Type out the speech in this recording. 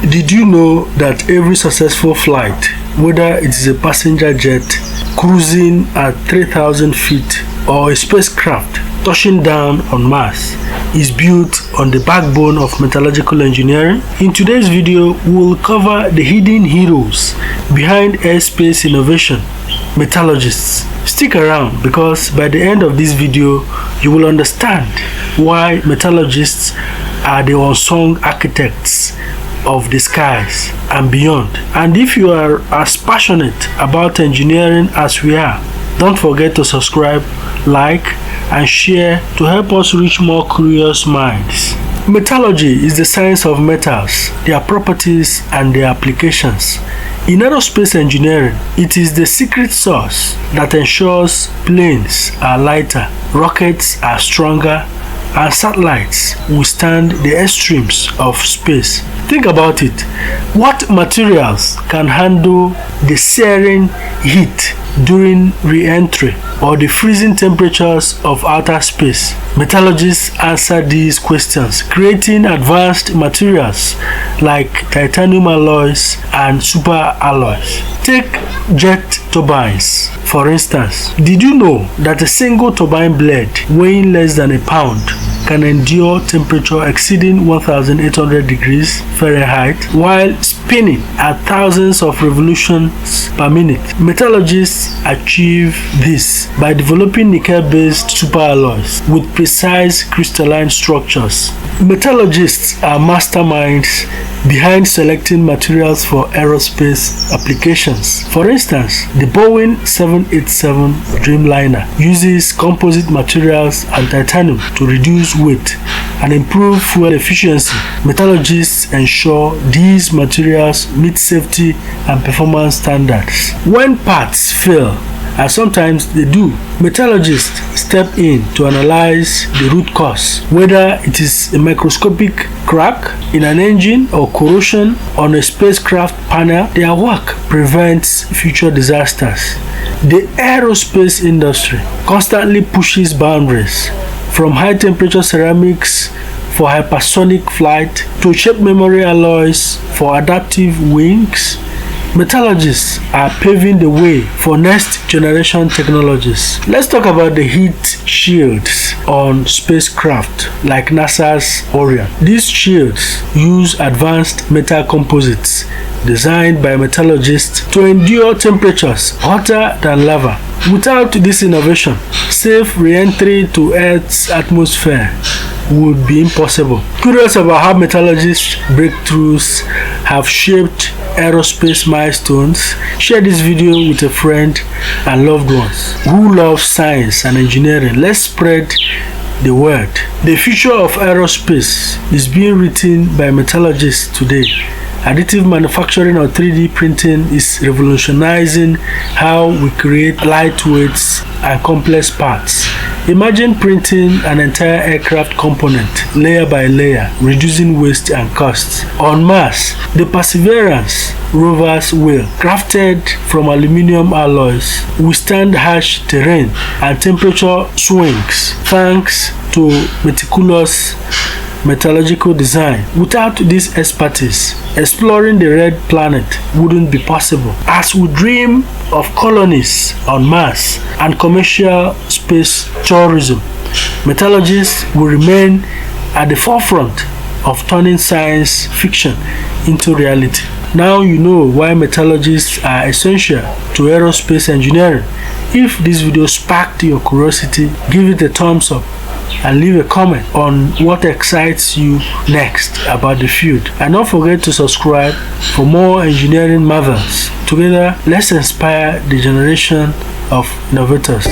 Did you know that every successful flight, whether it is a passenger jet cruising at 3,000 feet or a spacecraft touching down on Mars, is built on the backbone of metallurgical engineering? In today's video, we will cover the hidden heroes behind airspace innovation, metallurgists. Stick around, because by the end of this video, you will understand why metallurgists are the unsung architects of the skies and beyond. And if you are as passionate about engineering as we are, don't forget to subscribe, like, and share to help us reach more curious minds. Metallurgy is the science of metals, their properties, and their applications. In aerospace engineering, it is the secret sauce that ensures planes are lighter, rockets are stronger, and satellites withstand the extremes of space. Think about it. What materials can handle the searing heat during re-entry or the freezing temperatures of outer space? Metallurgists answer these questions, creating advanced materials like titanium alloys and superalloys. Take jet turbines, for instance. Did you know that a single turbine blade weighing less than a pound can endure temperature exceeding 1,800 degrees Fahrenheit while spinning at thousands of revolutions per minute? Metallurgists achieve this by developing nickel-based superalloys with precise crystalline structures. Metallurgists are masterminds behind selecting materials for aerospace applications. For instance, the Boeing 787 Dreamliner uses composite materials and titanium to reduce weight and improve fuel efficiency. Metallurgists ensure these materials meet safety and performance standards. When parts fail, and sometimes they do, metallurgists step in to analyze the root cause, whether it is a microscopic crack in an engine or corrosion on a spacecraft panel. Their work prevents future disasters. The aerospace industry constantly pushes boundaries, from high temperature ceramics for hypersonic flight to shape memory alloys for adaptive wings. Metallurgists are paving the way for next generation technologies. Let's talk about the heat shields on spacecraft like NASA's Orion. These shields use advanced metal composites designed by metallurgists to endure temperatures hotter than lava. Without this innovation, safe re-entry to Earth's atmosphere would be impossible. Curious about how metallurgists' breakthroughs have shaped aerospace milestones? Share this video with a friend and loved ones who love science and engineering. Let's spread the word. The future of aerospace is being written by metallurgists today. Additive manufacturing or 3D printing is revolutionizing how we create lightweight and complex parts. Imagine printing an entire aircraft component layer by layer, reducing waste and costs. On Mars, the Perseverance Rover's will, crafted from aluminum alloys, withstand harsh terrain and temperature swings thanks to meticulous metallurgical design. Without this expertise, exploring the red planet wouldn't be possible. As we dream of colonies on Mars and commercial space tourism, metallurgists will remain at the forefront of turning science fiction into reality. Now you know why metallurgists are essential to aerospace engineering. If this video sparked your curiosity, give it a thumbs up and leave a comment on what excites you next about the field. And don't forget to subscribe for more engineering marvels. Together, let's inspire the generation of innovators.